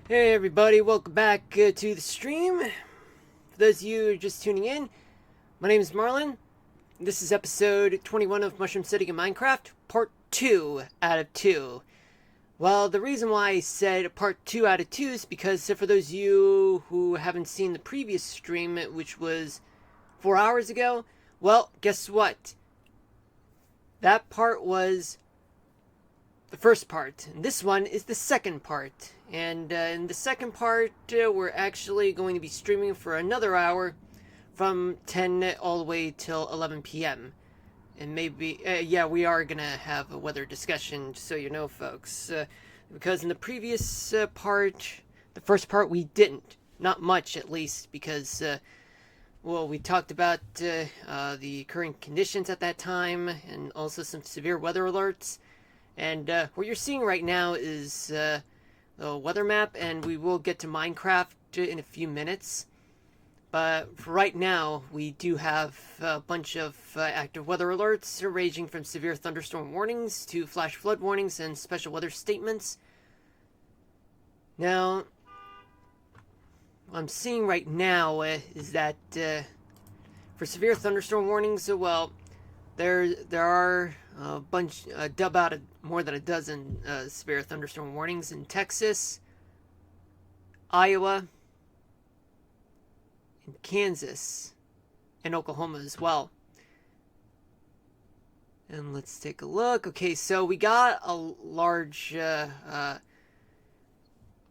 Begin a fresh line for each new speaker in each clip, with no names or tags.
Hey everybody, welcome back to the stream. For those of you who are just tuning in, my name is Marlon. This is episode 21 of Mushroom City in Minecraft, part 2 out of 2. Well, the reason why I said part 2 out of 2 is because for those of you who haven't seen the previous stream, which was 4 hours ago, well, guess what? That part was the first part, and this one is the second part. And in the second part, we're actually going to be streaming for another hour from 10 all the way till 11 p.m. And maybe, yeah, we are going to have a weather discussion, just so you know, folks. Because in the previous part, the first part, we didn't. Not much, at least, because, well, we talked about the current conditions at that time, and also some severe weather alerts. And what you're seeing right now is the weather map, and we will get to Minecraft in a few minutes. But for right now, we do have a bunch of active weather alerts, ranging from severe thunderstorm warnings to flash flood warnings and special weather statements. Now, what I'm seeing right now is that for severe thunderstorm warnings, well, there are a bunch, about more than a dozen severe thunderstorm warnings in Texas, Iowa, in Kansas, and Oklahoma as well. And let's take a look. Okay, so we got a large,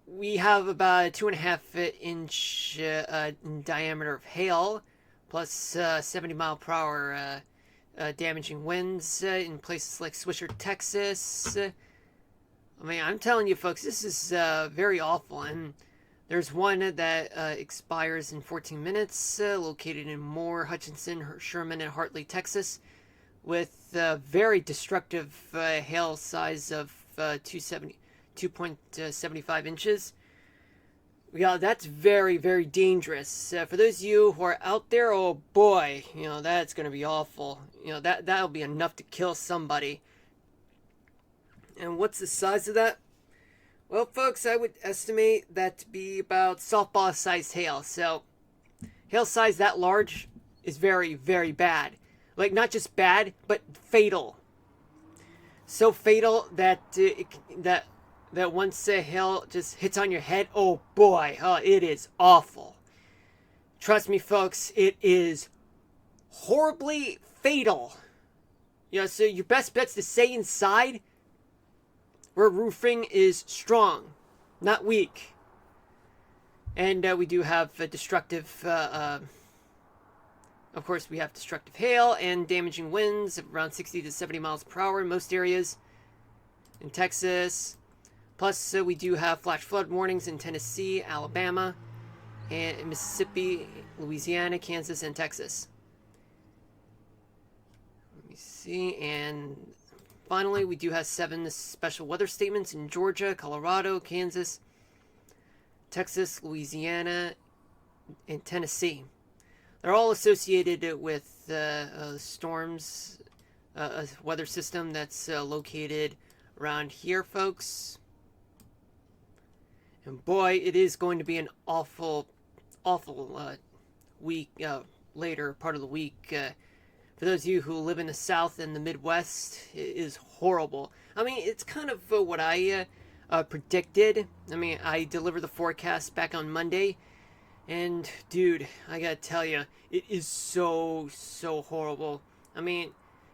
we have about a 2.5 inch in diameter of hail, plus 70 mile per hour damaging winds in places like Swisher, Texas. I mean, I'm telling you, folks, this is very awful. And there's one that expires in 14 minutes, located in Moore, Hutchinson, Sherman, and Hartley, Texas, with very destructive hail size of 2.75 inches. Yeah, that's very, very dangerous. For those of you who are out there, oh boy, that's going to be awful. That'll be enough to kill somebody. And what's the size of that? Well, folks, I would estimate that to be about softball-sized hail. So, hail size that large is very, very bad. Like, not just bad, but fatal. So fatal that that once hail just hits on your head, oh boy, it is awful. Trust me, folks, it is horribly fatal. So your best bet's to stay inside where roofing is strong, not weak. And we do have destructive, of course, we have destructive hail and damaging winds of around 60 to 70 miles per hour in most areas in Texas. Plus, we do have flash flood warnings in Tennessee, Alabama, and Mississippi, Louisiana, Kansas, and Texas. Let me see. And finally, we do have 7 special weather statements in Georgia, Colorado, Kansas, Texas, Louisiana, and Tennessee. They're all associated with storms, a weather system that's located around here, folks. And boy, it is going to be an awful week, later part of the week. For those of you who live in the South and the Midwest, it is horrible. I mean, it's kind of what I predicted. I mean, I delivered the forecast back on Monday. And, dude, I gotta tell you, it is so horrible. I mean,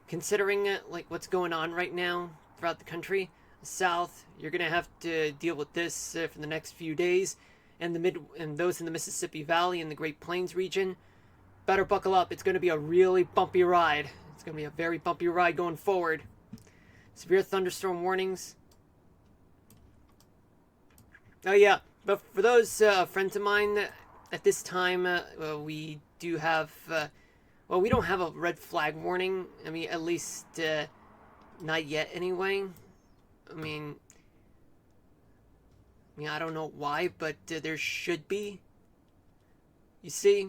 considering, like, what's going on right now throughout the country, South, you're gonna have to deal with this for the next few days, and those in the Mississippi Valley and the Great Plains region, better buckle up. It's gonna be a really bumpy ride. It's gonna be a very bumpy ride going forward. Severe thunderstorm warnings. Oh yeah, but for those friends of mine, at this time we do have, well, we don't have a red flag warning. I mean, at least not yet, anyway. I mean, I don't know why, but there should be. You see,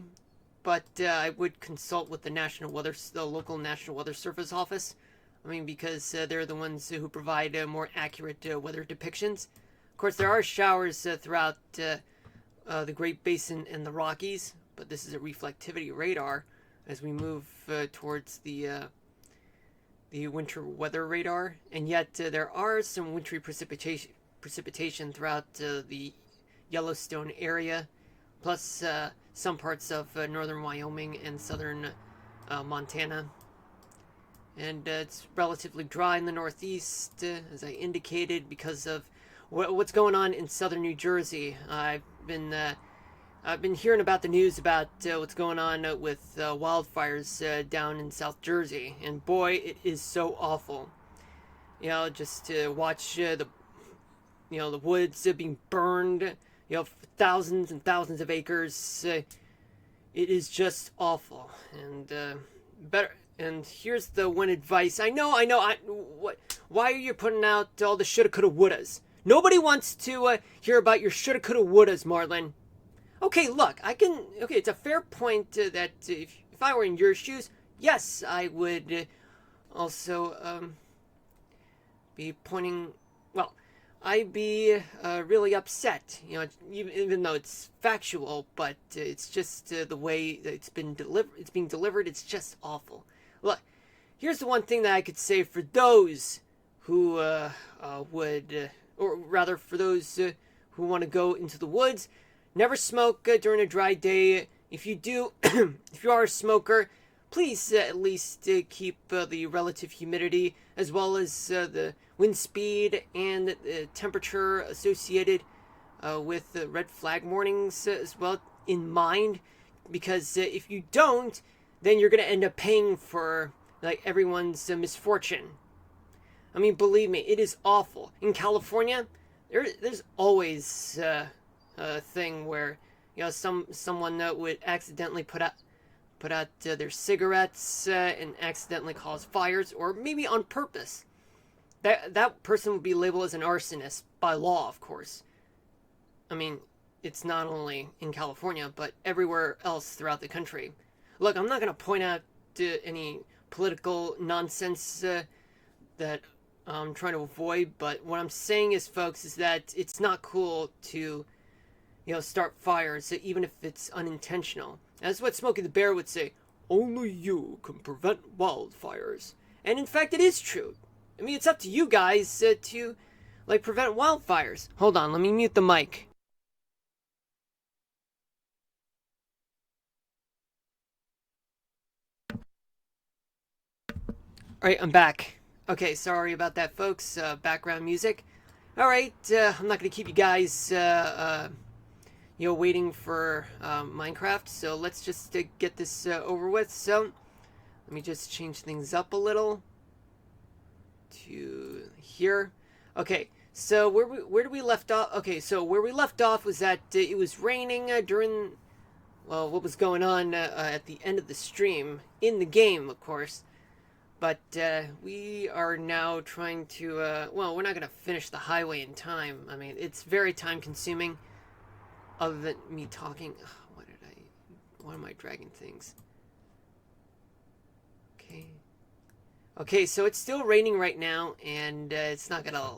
but I would consult with the local National Weather Service office. I mean, because they're the ones who provide more accurate weather depictions. Of course, there are showers throughout the Great Basin and the Rockies, but this is a reflectivity radar as we move towards the winter weather radar, and yet there are some wintry precipitation throughout the Yellowstone area, plus some parts of northern Wyoming and southern Montana. And it's relatively dry in the northeast, as I indicated, because of what's going on in southern New Jersey. I've been hearing about the news about what's going on with wildfires down in South Jersey, and boy, it is so awful. You know, just to watch the woods being burned, thousands and thousands of acres. It is just awful, and better. And here's the one advice. I know. What? Why are you putting out all the shoulda, coulda, wouldas? Nobody wants to hear about your shoulda, coulda, wouldas, Marlin. Okay, look, okay, it's a fair point that if I were in your shoes, yes, I would also be pointing. Well, I'd be really upset. Even though it's factual, but it's just the way that it's being delivered. It's just awful. Look, here's the one thing that I could say for those who would, or rather for those who want to go into the woods. Never smoke during a dry day. If you do, if you are a smoker, please at least keep the relative humidity as well as the wind speed and the temperature associated with the red flag warnings as well in mind. Because if you don't, then you're going to end up paying for like everyone's misfortune. I mean, believe me, it is awful. In California, there's always a thing where someone would accidentally put out their cigarettes and accidentally cause fires, or maybe on purpose. That person would be labeled as an arsonist by law, of course. I mean, it's not only in California, but everywhere else throughout the country. Look, I'm not going to point out any political nonsense that I'm trying to avoid, but what I'm saying is, folks, is that it's not cool to, start fires, even if it's unintentional. That's what Smokey the Bear would say, only you can prevent wildfires. And in fact, it is true. I mean, it's up to you guys to, prevent wildfires. Hold on, let me mute the mic. Alright, I'm back. Okay, sorry about that, folks. Background music. Alright, I'm not going to keep you guys, waiting for Minecraft, so let's just get this over with. So, let me just change things up a little to here. Okay, so where did we left off? Okay, so where we left off was that it was raining during, well, what was going on at the end of the stream, in the game, of course. But we are now trying to, well, we're not going to finish the highway in time. I mean, it's very time consuming. Other than me talking. Why am I dragging things? Okay, so it's still raining right now, and it's not going to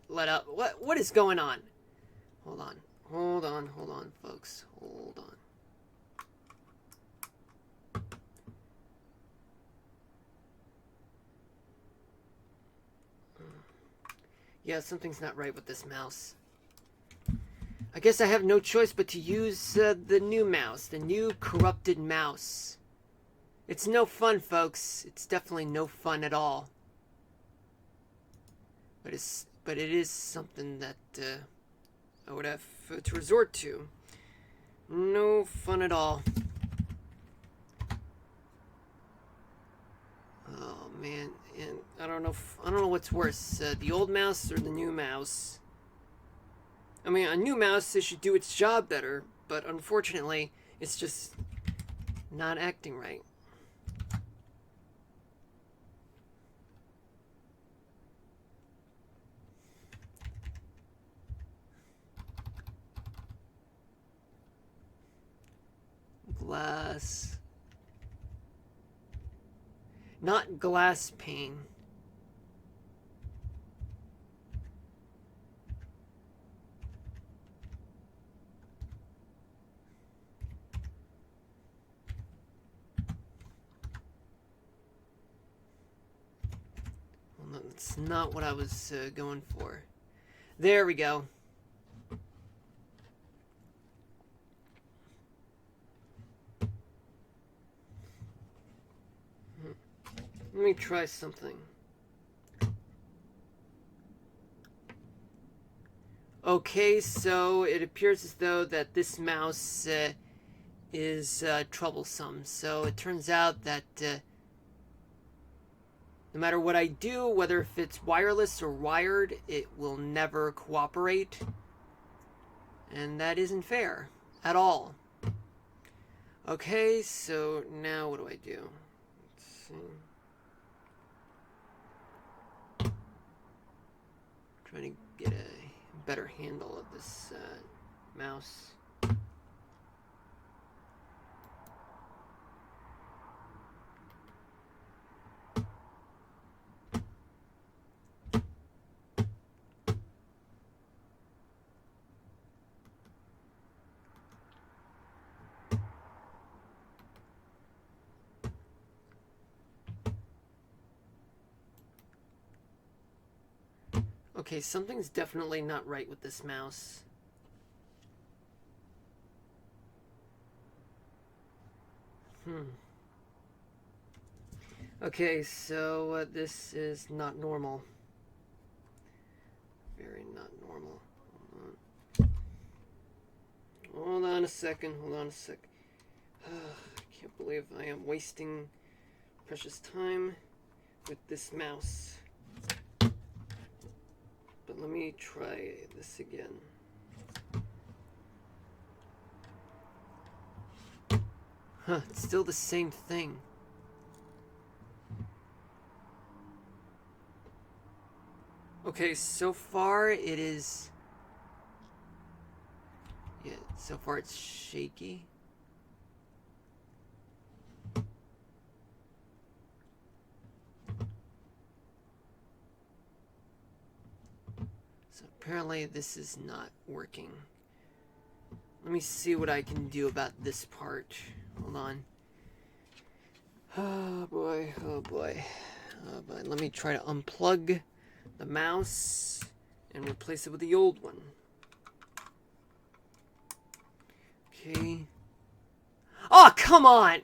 let up. What is going on? Hold on, folks. Hold on. Yeah, something's not right with this mouse. I guess I have no choice but to use the new mouse, the new corrupted mouse. It's no fun, folks. It's definitely no fun at all. But it is something that I would have to resort to. No fun at all. Oh man, and I don't know what's worse, the old mouse or the new mouse. I mean, a new mouse should do its job better, but unfortunately, it's just not acting right. Glass. Not glass pane. It's not what I was going for. There we go. Let me try something. Okay, so it appears as though that this mouse is troublesome. So it turns out that no matter what I do, whether if it's wireless or wired, it will never cooperate. And that isn't fair at all. Okay, so now what do I do? Let's see. Trying to get a better handle of this mouse. Okay, something's definitely not right with this mouse. Okay, so this is not normal. Very not normal. Hold on a second. I can't believe I am wasting precious time with this mouse. But let me try this again. Huh, it's still the same thing. Okay, so far it is... Yeah, so far it's shaky. So apparently this is not working. Let me see what I can do about this part. Hold on. Oh boy, oh boy. Oh boy. Let me try to unplug the mouse and replace it with the old one. Okay. Oh, come on!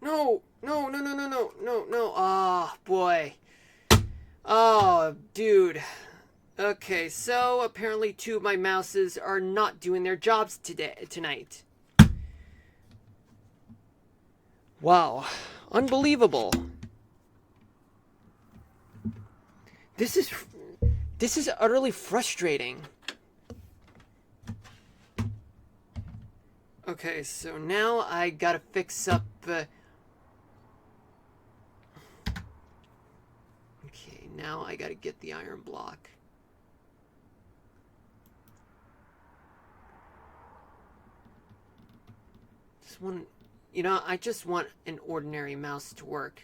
No. Oh, boy. Oh, dude. Okay, so apparently two of my mouses are not doing their jobs tonight. Wow. Unbelievable. This is utterly frustrating. Okay, so now I gotta fix up... Okay, now I gotta get the iron block. Just want... You know, I just want an ordinary mouse to work.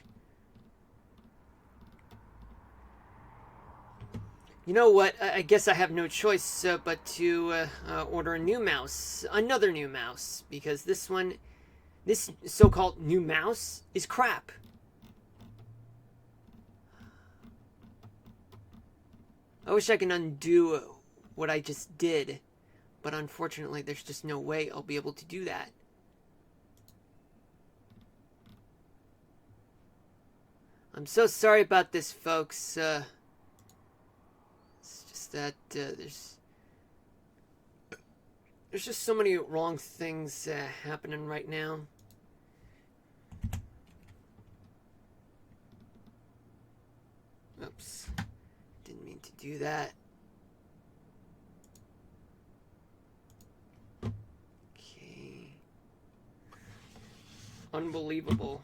You know what? I guess I have no choice but to order a new mouse. Another new mouse. Because this one, this so-called new mouse, is crap. I wish I can undo what I just did. But unfortunately, there's just no way I'll be able to do that. I'm so sorry about this, folks. It's just that there's just so many wrong things happening right now. Oops. Didn't mean to do that. Okay. Unbelievable.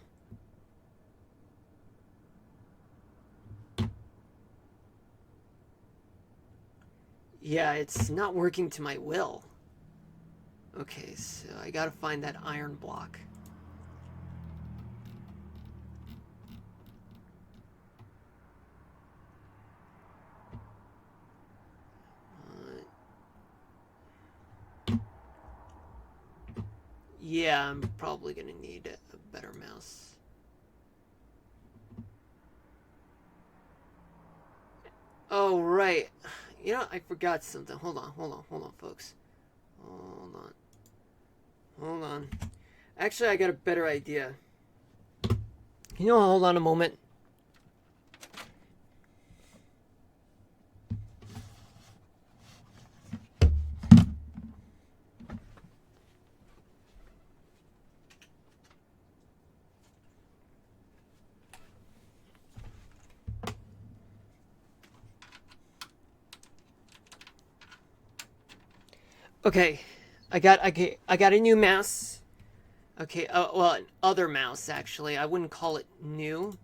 Yeah, it's not working to my will. Okay, so I gotta find that iron block. Yeah, I'm probably gonna need a better mouse. Oh, right. You know, I forgot something. Hold on, folks. Hold on. Hold on. Actually, I got a better idea. Can you hold on a moment? Okay, I got a new mouse. Okay, well, an other mouse actually. I wouldn't call it new.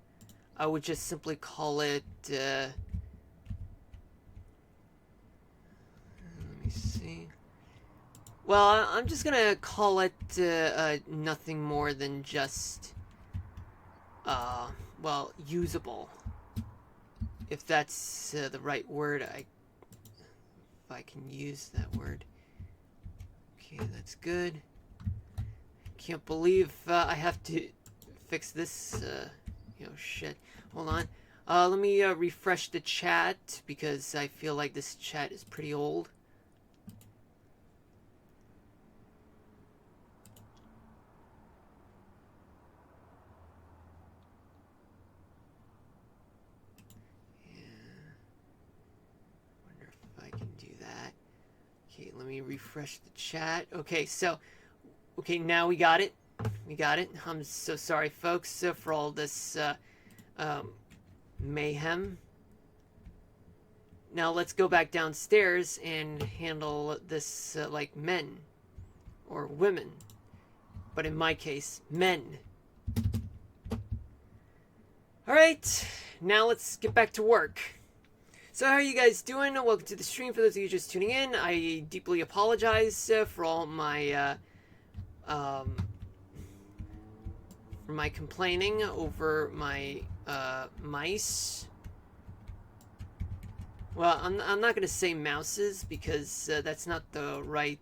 I would just simply call it. Let me see. Well, I'm just gonna call it nothing more than just well, usable. If that's the right word, if I can use that word. Okay, that's good. Can't believe I have to fix this, shit. Hold on. Let me refresh the chat because I feel like this chat is pretty old. Wonder if I can do that. Okay, let me refresh the chat. Okay, so, okay, now we got it. We got it. I'm so sorry, folks, for all this mayhem. Now let's go back downstairs and handle this like men or women. But in my case, men. Alright, now let's get back to work. So how are you guys doing? Welcome to the stream. For those of you just tuning in, I deeply apologize for all my for my complaining over my mice. Well, I'm not going to say mouses because that's not the right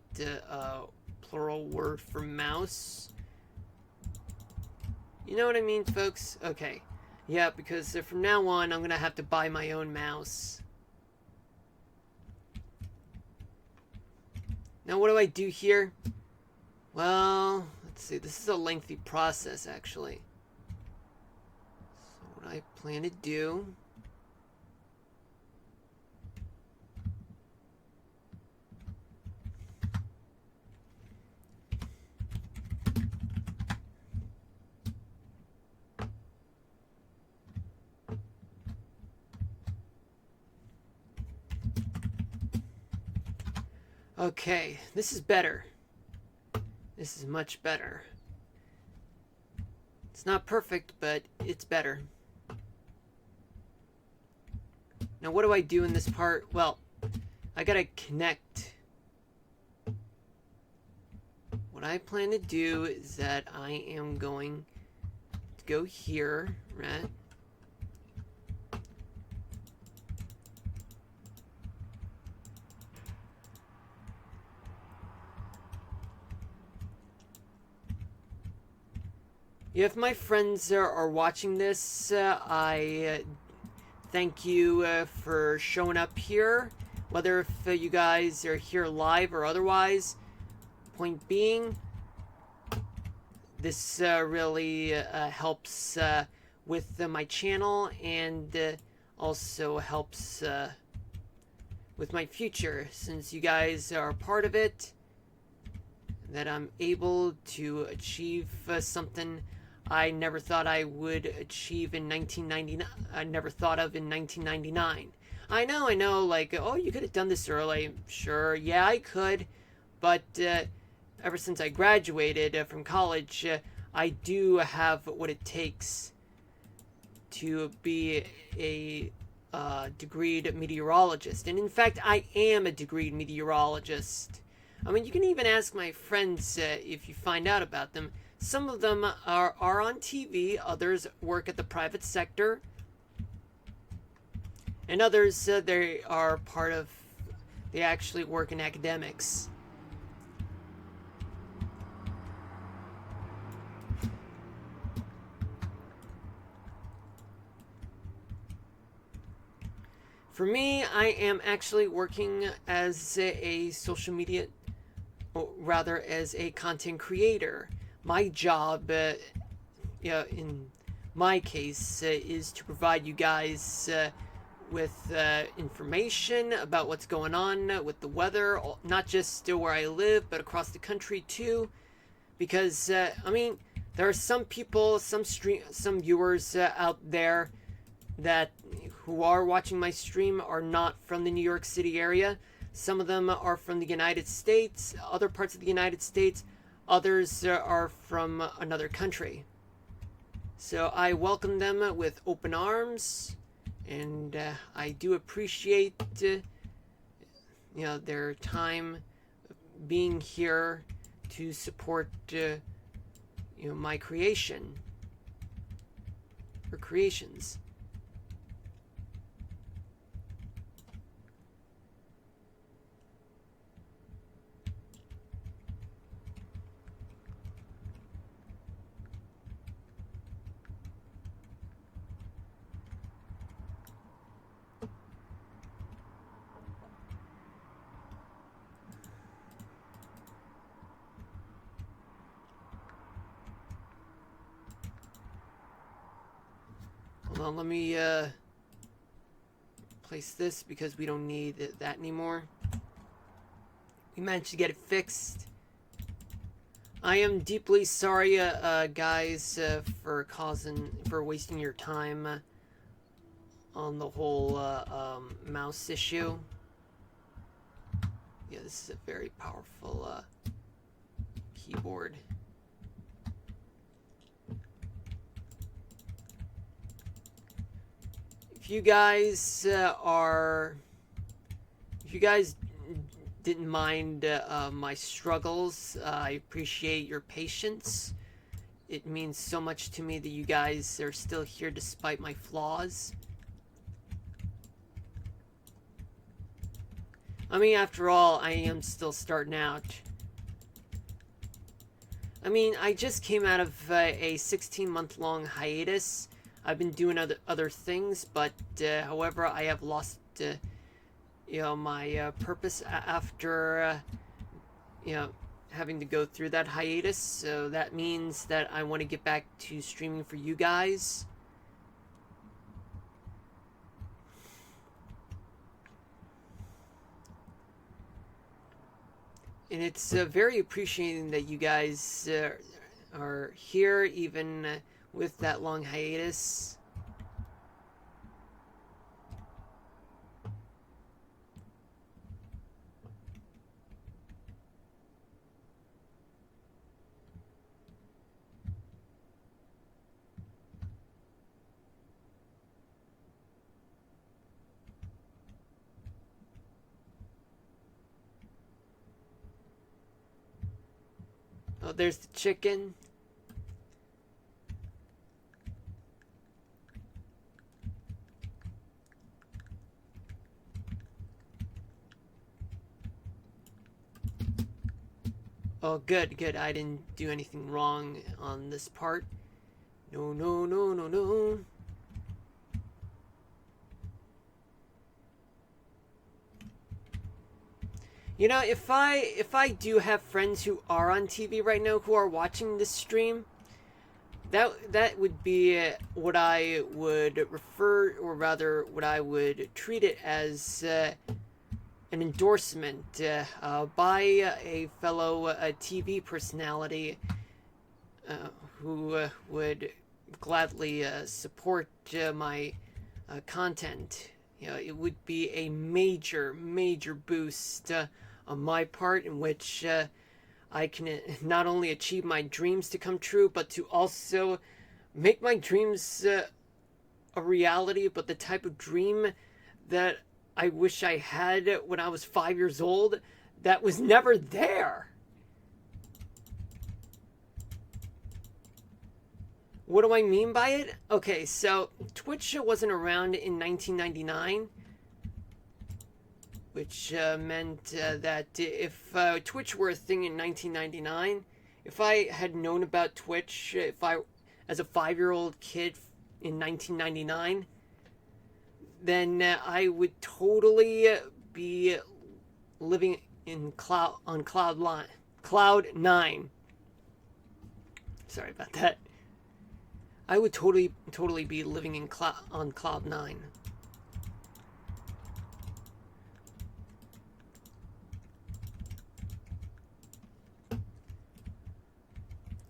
plural word for mouse. You know what I mean, folks? Okay. Yeah, because from now on, I'm going to have to buy my own mouse. Now, what do I do here? Well, let's see. This is a lengthy process, actually. So what I plan to do... Okay, this is better. This is much better. It's not perfect, but it's better. Now, what do I do in this part? Well, I gotta connect. What I plan to do is that I am going to go here, right? If my friends are watching this, I thank you for showing up here. Whether if you guys are here live or otherwise. Point being, this really helps with my channel and also helps with my future, since you guys are a part of it, that I'm able to achieve something I never thought I would achieve in 1999. I never thought of in 1999. I know, like, oh, you could have done this early. Sure, yeah, I could. But ever since I graduated from college, I do have what it takes to be a degreed meteorologist. And in fact, I am a degreed meteorologist. I mean, you can even ask my friends if you find out about them. Some of them are on TV, others work at the private sector, and others, they are part of, they actually work in academics. For me, I am actually working as a social media, or rather as a content creator. My job, in my case, is to provide you guys with information about what's going on with the weather, not just where I live, but across the country too. Because there are some people, some viewers out there that who are watching my stream are not from the New York City area. Some of them are from the United States, other parts of the United States. Others are from another country. So I welcome them with open arms, and I do appreciate their time being here to support my creation or creations. Hold on, let me place this because we don't need that anymore. We managed to get it fixed. I am deeply sorry, guys, for wasting your time on the whole mouse issue. Yeah, this is a very powerful keyboard. If you guys didn't mind my struggles, I appreciate your patience. It means so much to me that you guys are still here despite my flaws. I mean, after all, I am still starting out. I mean, I just came out of a 16-month-long hiatus. I've been doing other things, but however, I have lost my purpose after having to go through that hiatus. So that means that I want to get back to streaming for you guys. And it's very appreciating that you guys are here even with that long hiatus. Oh, there's the chicken. Oh, good, good. I didn't do anything wrong on this part. No, no, no, no, no. You know, if I do have friends who are on TV right now who are watching this stream, that would be what I would refer, or rather, what I would treat it as an endorsement by a fellow TV personality who would gladly support my content. You know, it would be a major boost on my part, in which I can not only achieve my dreams to come true, but to also make my dreams a reality, but the type of dream that I wish I had when I was 5 years old that was never there. What do I mean by it? Okay, so Twitch wasn't around in 1999, which meant that if Twitch were a thing in 1999, if I had known about Twitch, if I, as a 5-year-old kid in 1999, then I would totally be living in cloud 9. Sorry about that. I would totally be living on cloud 9.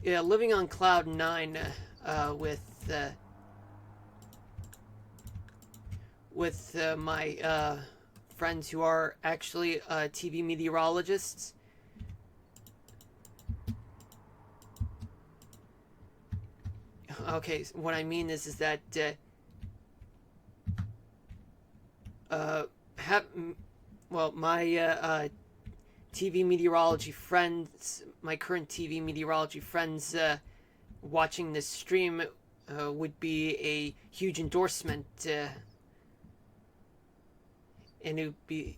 Yeah, living on cloud 9 with my friends who are actually TV meteorologists. Okay, what I mean is that my TV meteorology friends, my current TV meteorology friends, watching this stream would be a huge endorsement, and it would be,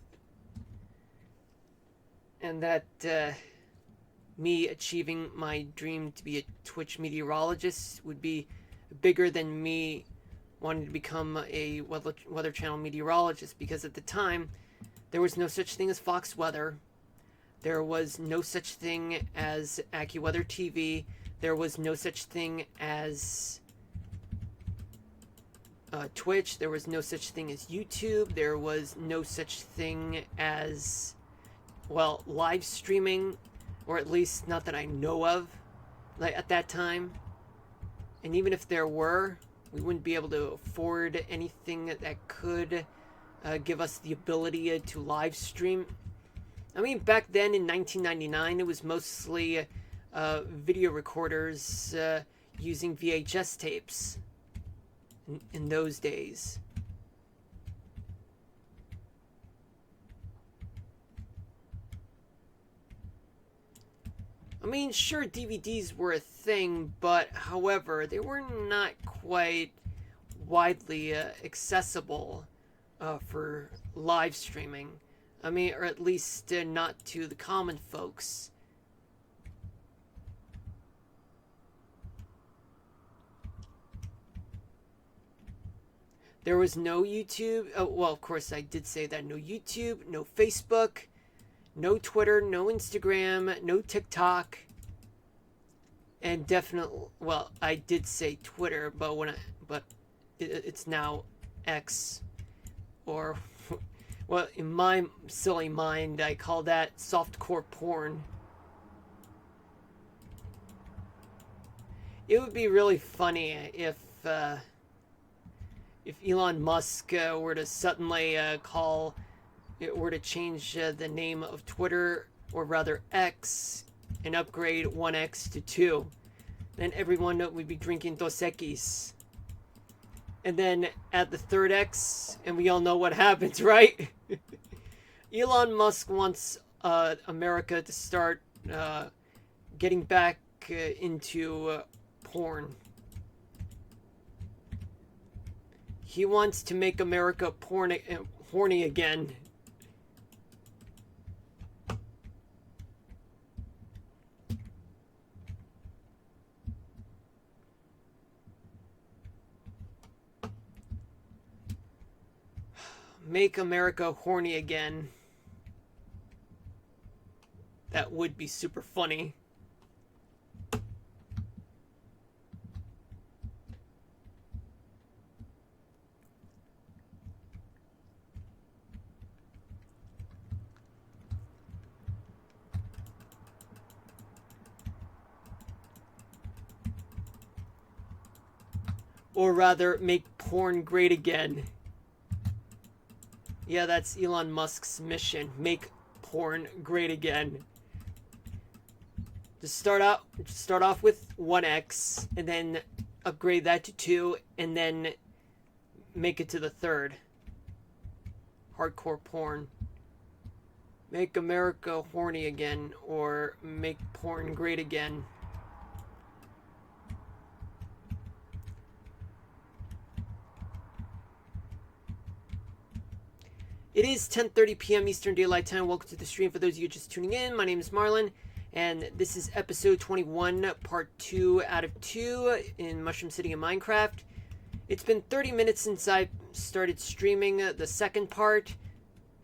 and that me achieving my dream to be a Twitch meteorologist would be bigger than me wanting to become a Weather Channel meteorologist, because at the time there was no such thing as Fox Weather. There was no such thing as AccuWeather TV. There was no such thing as Twitch. There was no such thing as YouTube. There was no such thing as, well, live streaming, or at least not that I know of, like at that time. And even if there were, we wouldn't be able to afford anything that could give us the ability to live stream. I mean, back then in 1999, it was mostly video recorders using VHS tapes in those days. I mean, sure, DVDs were a thing, but however, they were not quite widely accessible for live streaming. I mean, or at least not to the common folks. There was no YouTube. Oh, well, of course, I did say that. No YouTube, no Facebook, no Twitter, no Instagram, no TikTok. And definitely, well, I did say Twitter, but it's now X, or, well, in my silly mind, I call that softcore porn. It would be really funny if Elon Musk were to suddenly were to change the name of Twitter, or rather X, and upgrade 1X to 2. Then everyone would be drinking Dos Equis. And then add the third X, and we all know what happens, right? Elon Musk wants America to start getting back into porn. He wants to make America horny again. Make America horny again. That would be super funny. Or rather, make porn great again. Yeah, that's Elon Musk's mission. Make porn great again. Just start off with 1X, and then upgrade that to 2, and then make it to the third. Hardcore porn. Make America horny again, or make porn great again. It is 10:30 p.m. Eastern Daylight Time. Welcome to the stream. For those of you just tuning in, my name is Marlon, and this is episode 21, part 2 out of 2 in Mushroom City in Minecraft. It's been 30 minutes since I started streaming the second part.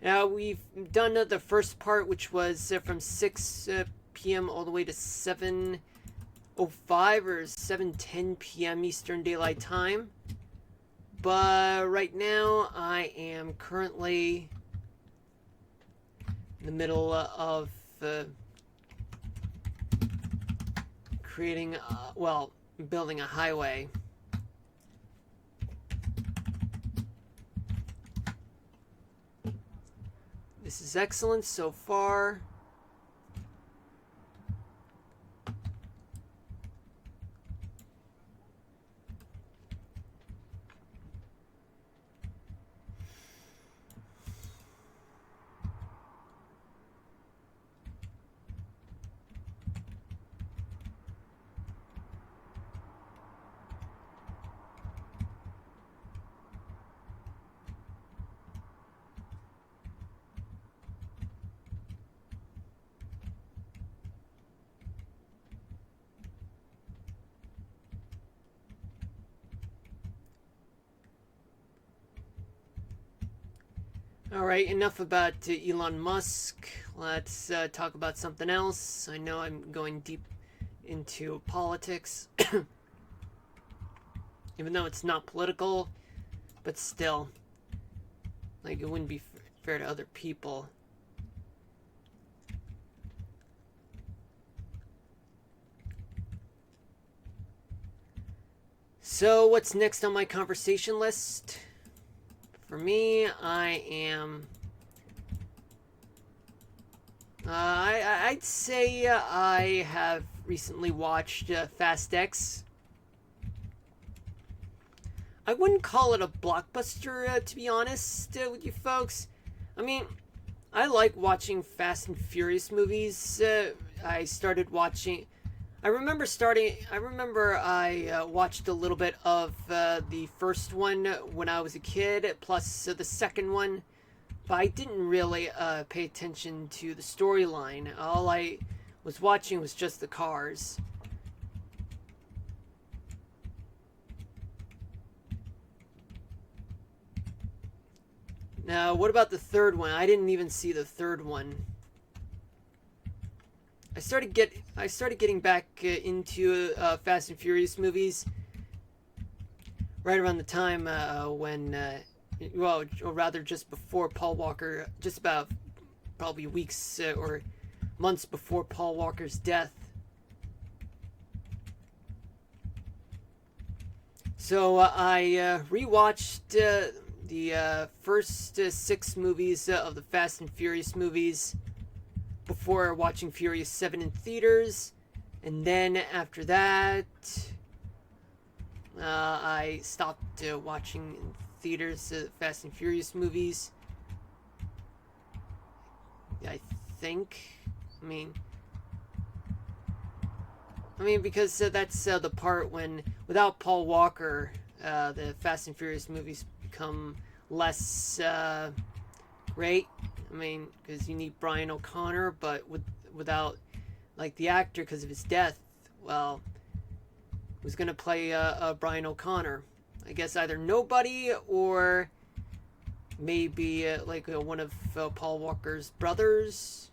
Now, we've done the first part, which was from 6 p.m. all the way to 7:05 or 7:10 p.m. Eastern Daylight Time. But right now, I am currently in the middle of creating, building a highway. This is excellent so far. Alright, enough about Elon Musk. Let's talk about something else. I know I'm going deep into politics, even though it's not political, but still, like, it wouldn't be fair to other people. So, what's next on my conversation list? For me, I am. I'd say I have recently watched Fast X. I wouldn't call it a blockbuster, to be honest with you folks. I mean, I like watching Fast and Furious movies. I started watching. I remember starting. I remember I watched a little bit of the first one when I was a kid, plus the second one, but I didn't really pay attention to the storyline. All I was watching was just the cars. Now, what about the third one? I didn't even see the third one. I started getting back into Fast and Furious movies right around the time when well, or rather just before Paul Walker, just about probably weeks or months before Paul Walker's death. So I rewatched the first 6 movies of the Fast and Furious movies before watching Furious 7 in theaters. And then after that, I stopped watching in theaters Fast and Furious movies. I think. I mean, because that's the part when, without Paul Walker, the Fast and Furious movies become less great. I mean, because you need Brian O'Connor, but without, like, the actor, because of his death, well, who's gonna play Brian O'Connor? I guess either nobody or maybe one of Paul Walker's brothers,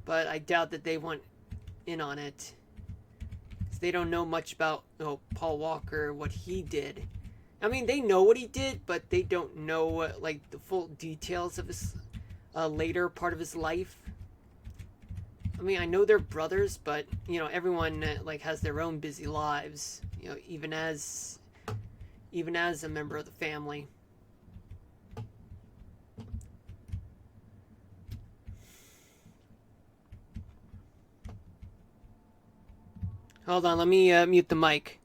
but I doubt that they want in on it. They don't know much about Paul Walker, what he did. I mean, they know what he did, but they don't know like the full details of his later part of his life. I mean, I know they're brothers, but everyone like has their own busy lives. Even as a member of the family. Hold on, let me mute the mic.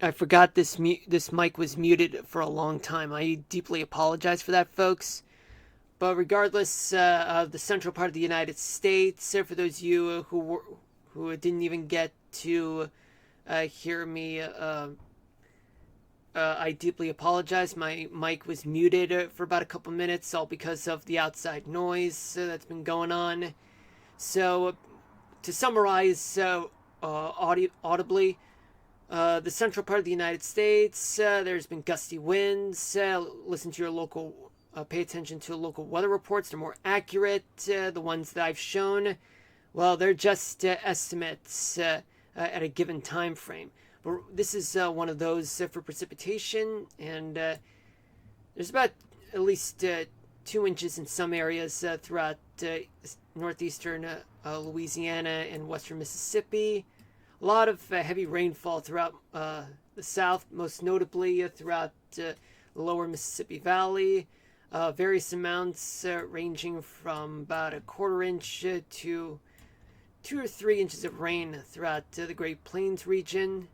I forgot this mic was muted for a long time. I deeply apologize for that, folks. But regardless of the central part of the United States, for those of you who didn't even get to hear me, I deeply apologize. My mic was muted for about a couple minutes, all because of the outside noise that's been going on. So, to summarize audibly, the central part of the United States, there's been gusty winds. Listen to your local, pay attention to local weather reports. They're more accurate. The ones that I've shown, well, they're just estimates at a given time frame. But this is one of those for precipitation, and there's about at least 2 inches in some areas throughout northeastern Louisiana and western Mississippi. A lot of heavy rainfall throughout the south, most notably throughout the lower Mississippi Valley. Various amounts ranging from about a quarter inch to 2 or 3 inches of rain throughout the Great Plains region.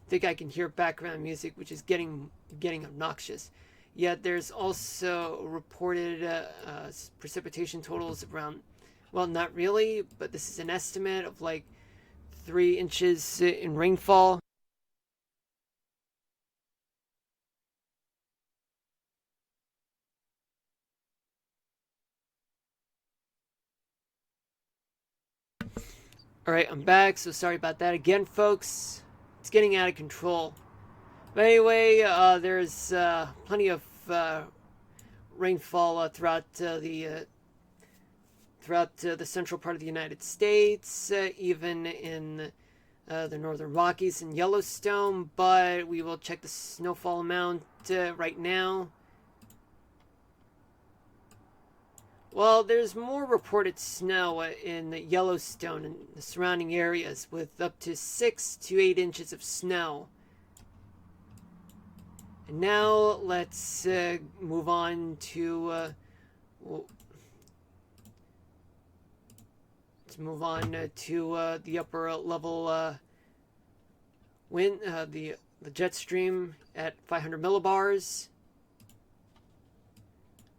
I think I can hear background music, which is getting obnoxious. Yet there's also reported precipitation totals around, well, not really, but this is an estimate of like 3 inches in rainfall. Alright, I'm back, so sorry about that again, folks. It's getting out of control. But anyway, there's plenty of rainfall throughout the central part of the United States, even in the northern Rockies and Yellowstone. But we will check the snowfall amount right now. Well, there's more reported snow in Yellowstone and the surrounding areas, with up to 6 to 8 inches of snow. And now let's move on to the upper level wind, the jet stream at 500 millibars.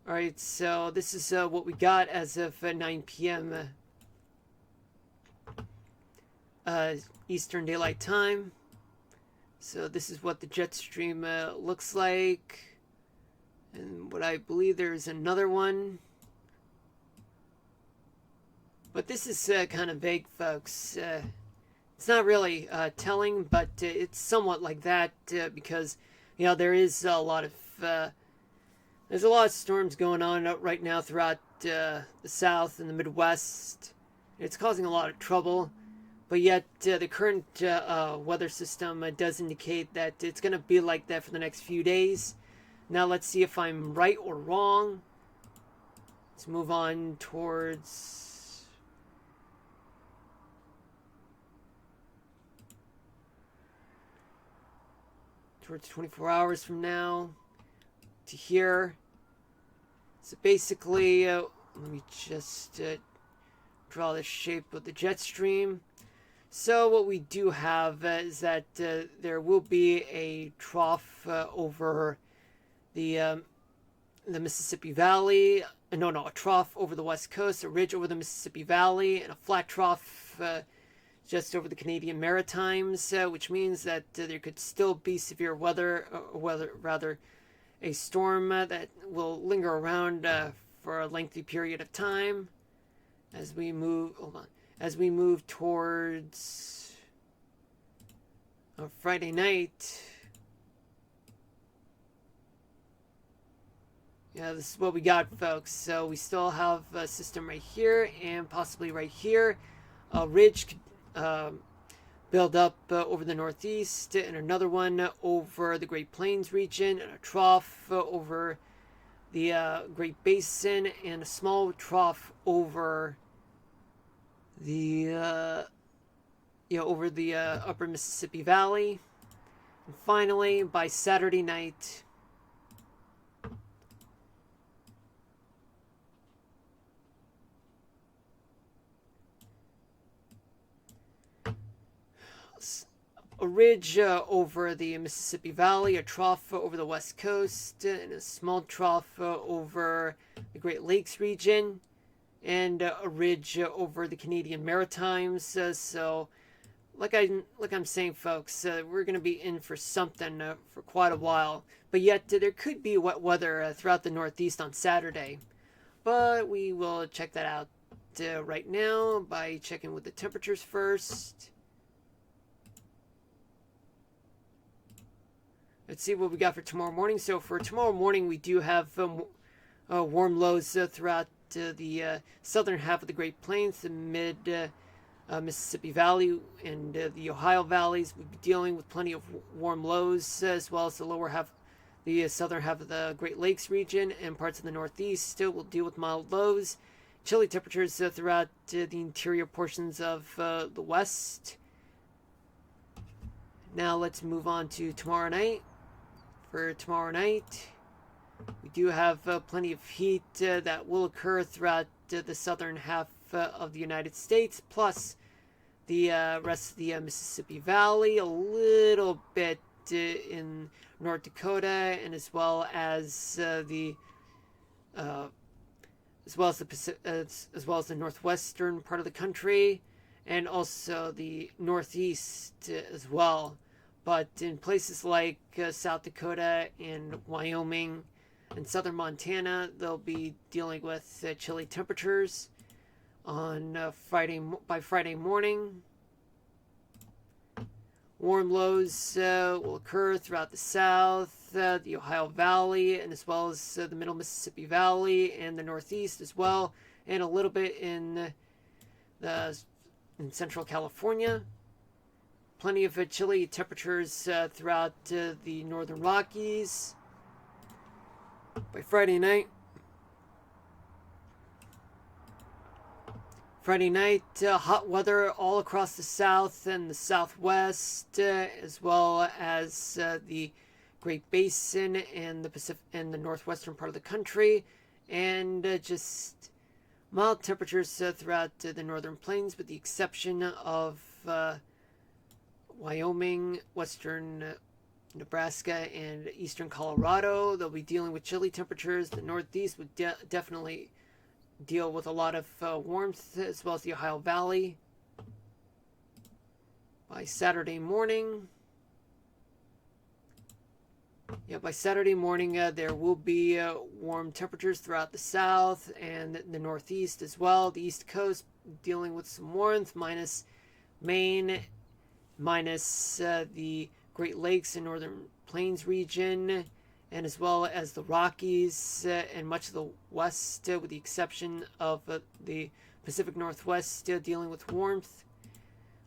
Alright, so this is what we got as of 9 p.m. Eastern Daylight Time. So this is what the jet stream looks like. And what I believe there's another one. But this is kind of vague, folks. It's not really telling, but it's somewhat like that because, you know, there is a lot of... there's a lot of storms going on right now throughout the South and the Midwest. It's causing a lot of trouble, but yet the current weather system does indicate that it's going to be like that for the next few days. Now let's see if I'm right or wrong. Let's move on towards... towards 24 hours from now to here. So basically, let me just draw the shape of the jet stream. So what we do have is that there will be a trough over the Mississippi Valley. A trough over the west coast, a ridge over the Mississippi Valley, and a flat trough just over the Canadian Maritimes, which means that there could still be severe weather, a storm that will linger around for a lengthy period of time as we move. As we move towards Friday night. Yeah, this is what we got, folks. So we still have a system right here and possibly right here. A ridge could build up over the northeast, and another one over the Great Plains region, and a trough over the Great Basin, and a small trough over the upper Mississippi Valley. And finally, by Saturday night, a ridge over the Mississippi Valley, a trough over the West Coast, and a small trough over the Great Lakes region, and a ridge over the Canadian Maritimes. So, like I'm saying, folks, we're going to be in for something for quite a while. But yet, there could be wet weather throughout the Northeast on Saturday. But we will check that out right now by checking with the temperatures first. Let's see what we got for tomorrow morning. So for tomorrow morning, we do have warm lows throughout the southern half of the Great Plains, the mid Mississippi Valley, and the Ohio valleys. We'll be dealing with plenty of warm lows, as well as the lower half, the southern half of the Great Lakes region, and parts of the Northeast. Still, will deal with mild lows. Chilly temperatures throughout the interior portions of the West. Now let's move on to tomorrow night. For tomorrow night, we do have plenty of heat that will occur throughout the southern half of the United States, plus the rest of the Mississippi Valley, a little bit in North Dakota, and as well as the northwestern part of the country, and also the Northeast as well. But in places like South Dakota and Wyoming and southern Montana, they'll be dealing with chilly temperatures on by Friday morning. Warm lows will occur throughout the South, the Ohio Valley, and as well as the Middle Mississippi Valley and the Northeast as well, and a little bit in Central California. Plenty of chilly temperatures throughout the Northern Rockies. By Friday night, hot weather all across the South and the Southwest, as well as the Great Basin and the Pacific and the northwestern part of the country, and just mild temperatures throughout the northern plains, with the exception of Wyoming, western Nebraska, and eastern Colorado. They'll be dealing with chilly temperatures. The Northeast would definitely deal with a lot of warmth, as well as the Ohio Valley. By Saturday morning, there will be warm temperatures throughout the South and the Northeast as well. The East Coast dealing with some warmth, minus Maine, minus the Great Lakes and Northern Plains region, and as well as the Rockies and much of the West, with the exception of the Pacific Northwest, dealing with warmth.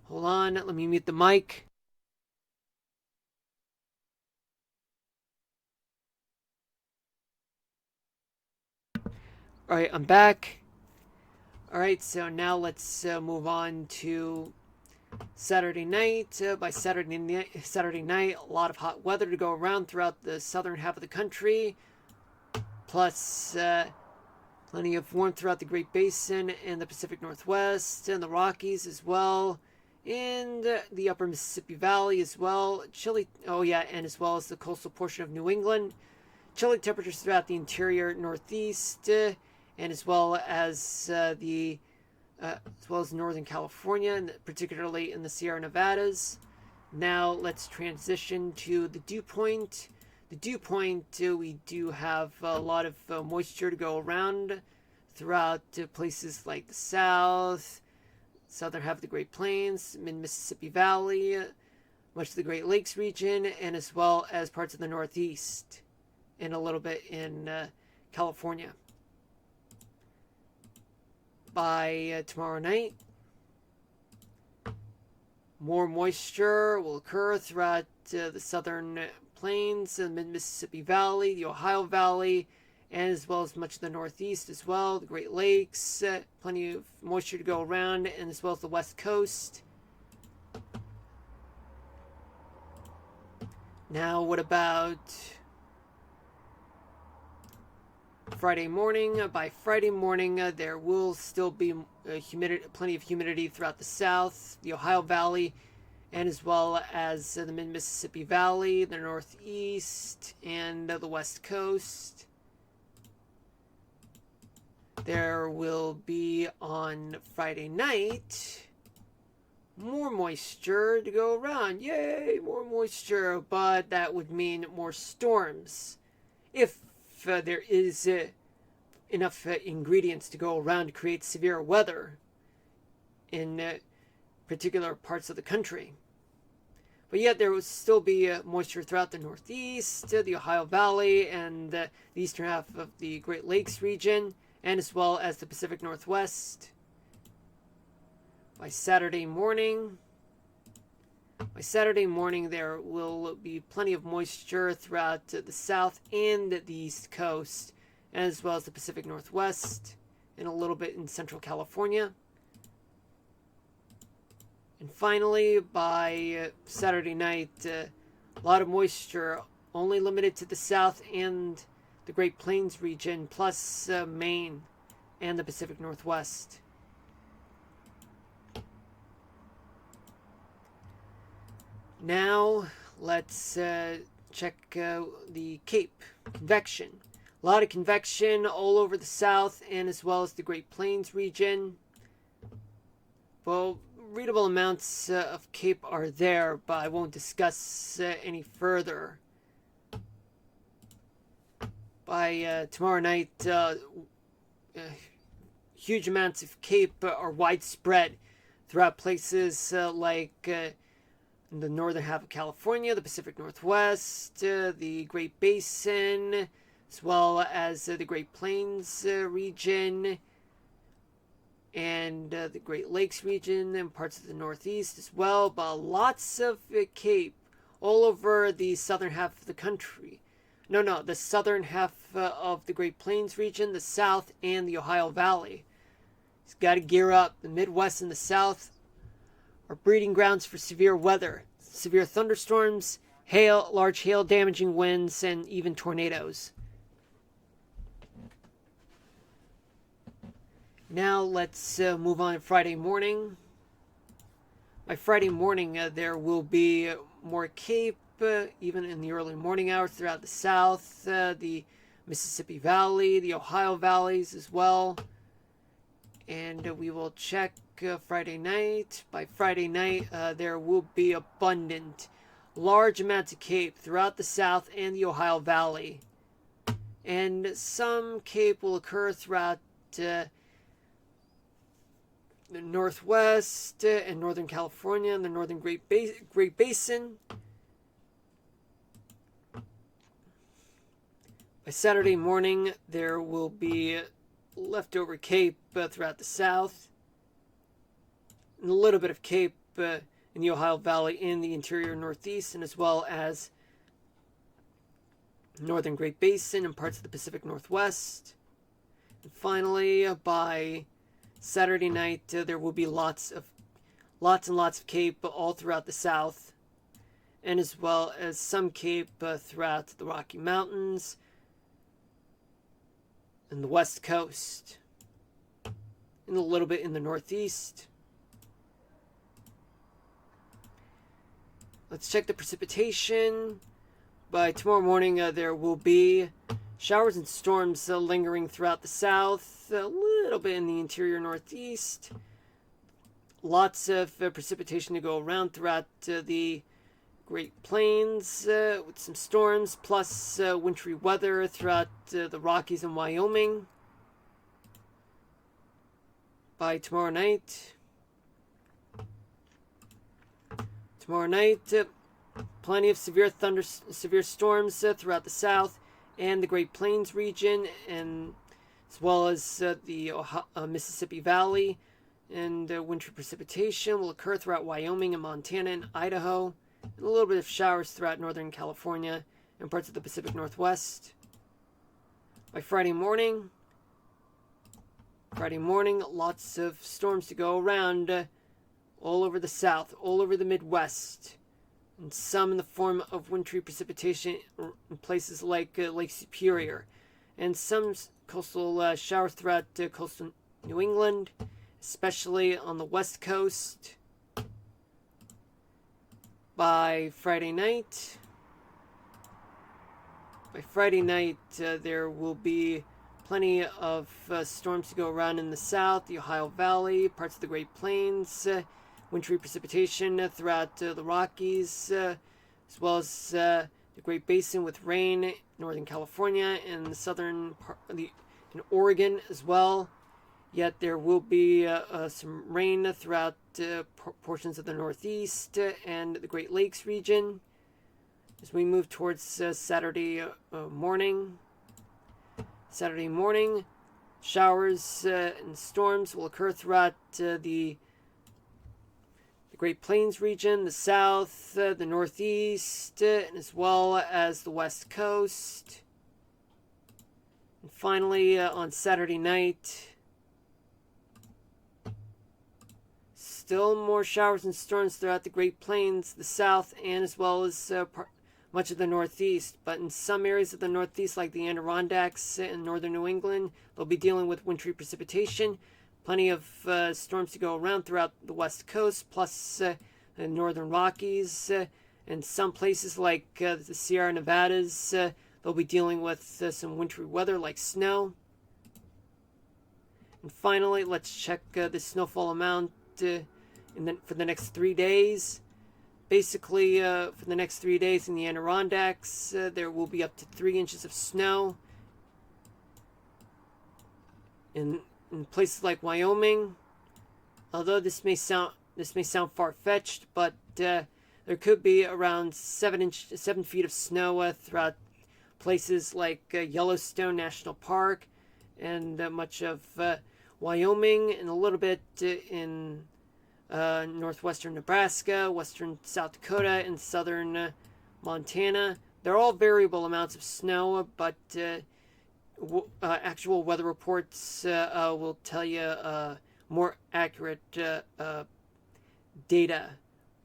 Hold on, let me mute the mic. Alright, I'm back. Alright, so now let's move on to Saturday night. By Saturday night, a lot of hot weather to go around throughout the southern half of the country, plus plenty of warmth throughout the Great Basin and the Pacific Northwest and the Rockies as well, and the upper Mississippi Valley as well. And as well as the coastal portion of New England. Chilly temperatures throughout the interior Northeast, and as well as Northern California, and particularly in the Sierra Nevadas. Now let's transition to the dew point. The dew point, we do have a lot of moisture to go around throughout places like the southern half of the Great Plains, mid-Mississippi Valley, much of the Great Lakes region, and as well as parts of the Northeast, and a little bit in California. By tomorrow night, more moisture will occur throughout the southern plains, the mid-Mississippi Valley, the Ohio Valley, and as well as much of the Northeast as well, the Great Lakes, plenty of moisture to go around, and as well as the West Coast. Now, what about Friday morning? By Friday morning, there will still be plenty of humidity throughout the South, the Ohio Valley, and as well as the mid-Mississippi Valley, the Northeast, and the West Coast. There will be on Friday night more moisture to go around. Yay, more moisture, but that would mean more storms. If there is enough ingredients to go around to create severe weather in particular parts of the country. But yet there will still be moisture throughout the Northeast, the Ohio Valley, and the eastern half of the Great Lakes region, and as well as the Pacific Northwest. By Saturday morning, there will be plenty of moisture throughout the South and the East Coast, as well as the Pacific Northwest, and a little bit in Central California. And finally, by Saturday night, a lot of moisture, only limited to the South and the Great Plains region, plus Maine and the Pacific Northwest. Now, let's check the Cape. Convection. A lot of convection all over the South and as well as the Great Plains region. Well, readable amounts of Cape are there, but I won't discuss any further. By tomorrow night, huge amounts of Cape are widespread throughout places like in the northern half of California, the Pacific Northwest, the Great Basin, as well as the Great Plains region, and the Great Lakes region, and parts of the Northeast as well. But lots of Cape all over the southern half of the country. The southern half of the Great Plains region, the South, and the Ohio Valley. It's got to gear up. The Midwest and the South are breeding grounds for severe weather. Severe thunderstorms, hail, large hail damaging winds, and even tornadoes. Now let's move on to Friday morning. By Friday morning, there will be more Cape, even in the early morning hours throughout the South, the Mississippi Valley, the Ohio Valleys as well. And we will check Friday night. By Friday night, there will be abundant, large amounts of Cape throughout the South and the Ohio Valley. And some Cape will occur throughout the Northwest and Northern California and the Northern Great Basin. By Saturday morning, there will be leftover Cape throughout the South, and a little bit of Cape in the Ohio Valley in the interior Northeast, and as well as Northern Great Basin and parts of the Pacific Northwest. And finally, by Saturday night, there will be lots and lots of Cape all throughout the South, and as well as some Cape throughout the Rocky Mountains and the West Coast, and a little bit in the Northeast. Let's check the precipitation. By tomorrow morning, there will be showers and storms lingering throughout the South, a little bit in the interior Northeast. Lots of precipitation to go around throughout the Great Plains with some storms, plus wintry weather throughout the Rockies and Wyoming. By tomorrow night, plenty of severe storms throughout the South and the Great Plains region, and as well as the Mississippi Valley. And wintry precipitation will occur throughout Wyoming and Montana and Idaho. And a little bit of showers throughout Northern California and parts of the Pacific Northwest. By Friday morning, lots of storms to go around all over the South, all over the Midwest, and some in the form of wintry precipitation in places like Lake Superior, and some coastal showers throughout coastal New England, especially on the West Coast. by Friday night. By Friday night, there will be plenty of storms to go around in the south, the Ohio Valley, parts of the Great Plains, wintry precipitation throughout the Rockies, as well as the Great Basin with rain in Northern California and the southern part in Oregon as well. Yet there will be some rain throughout portions of the Northeast and the Great Lakes region as we move towards Saturday morning. Saturday morning, showers and storms will occur throughout the Great Plains region, the South, the Northeast, and as well as the West Coast. And finally, on Saturday night, still more showers and storms throughout the Great Plains, the South, and as well as much of the Northeast. But in some areas of the Northeast, like the Adirondacks and northern New England, they'll be dealing with wintry precipitation. Plenty of storms to go around throughout the West Coast, plus the northern Rockies. And some places like the Sierra Nevadas, they'll be dealing with some wintry weather like snow. And finally, let's check the snowfall amount for the next 3 days. Basically, for the next 3 days in the Adirondacks, there will be up to 3 inches of snow. In places like Wyoming, although this may sound far-fetched, but there could be around 7 feet of snow throughout places like Yellowstone National Park and much of Wyoming, and a little bit in northwestern Nebraska, western South Dakota, and southern Montana. They're all variable amounts of snow, but actual weather reports will tell you more accurate data,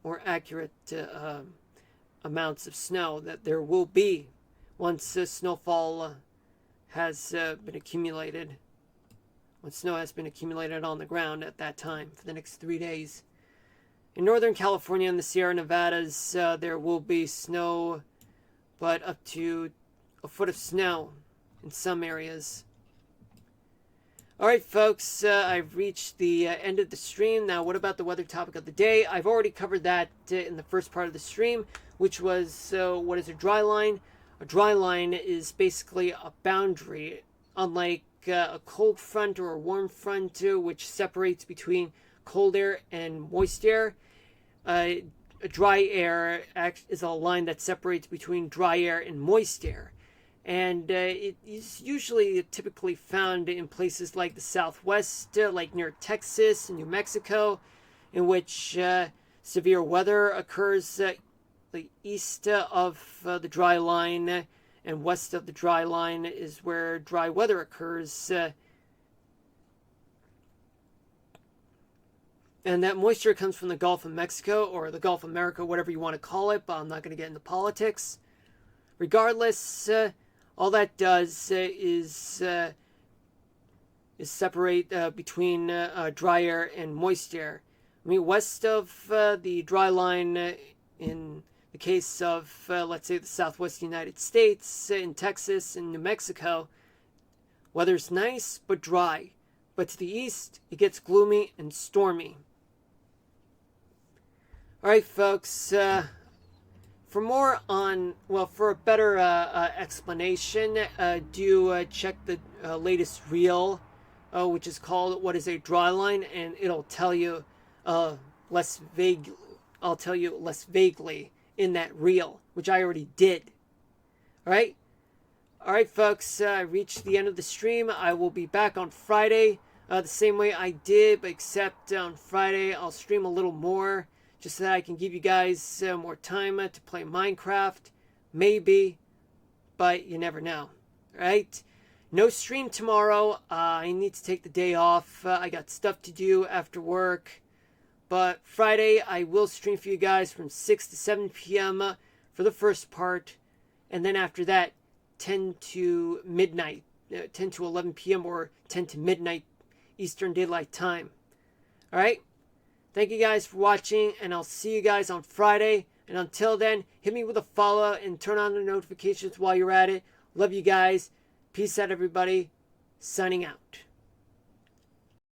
more accurate amounts of snow that there will be once snowfall has been accumulated. When snow has been accumulated on the ground at that time for the next 3 days. In Northern California and the Sierra Nevadas, there will be snow, but up to a foot of snow in some areas. Alright folks, I've reached the end of the stream. Now what about the weather topic of the day? I've already covered that in the first part of the stream, which was what is a dry line? A dry line is basically a boundary, unlike a cold front or a warm front, which separates between cold air and moist air. A dry air is a line that separates between dry air and moist air. And it is usually typically found in places like the Southwest, like near Texas and New Mexico, in which severe weather occurs east of the dry line, and west of the dry line is where dry weather occurs. And that moisture comes from the Gulf of Mexico, or the Gulf of America, whatever you want to call it, but I'm not going to get into politics. Regardless, all that does is separate between dry air and moist air. I mean, west of the dry line in the case of, let's say, the Southwest United States, in Texas and New Mexico, weather's nice but dry. But to the east, it gets gloomy and stormy. Alright, folks, for a better explanation, do check the latest reel, which is called What is a Dry Line? And it'll tell you less vague. I'll tell you less vaguely in that reel, which I already did. Alright? Alright, folks, I reached the end of the stream. I will be back on Friday the same way I did, but except on Friday I'll stream a little more, just so that I can give you guys more time to play Minecraft. Maybe, but you never know. Alright? No stream tomorrow. I need to take the day off. I got stuff to do after work. But Friday, I will stream for you guys from 6 to 7 p.m. For the first part. And then after that, 10 to midnight. 10 to 11 p.m. or 10 to midnight Eastern Daylight Time. Alright? Thank you guys for watching, and I'll see you guys on Friday. And until then, hit me with a follow and turn on the notifications while you're at it. Love you guys. Peace out, everybody. Signing out.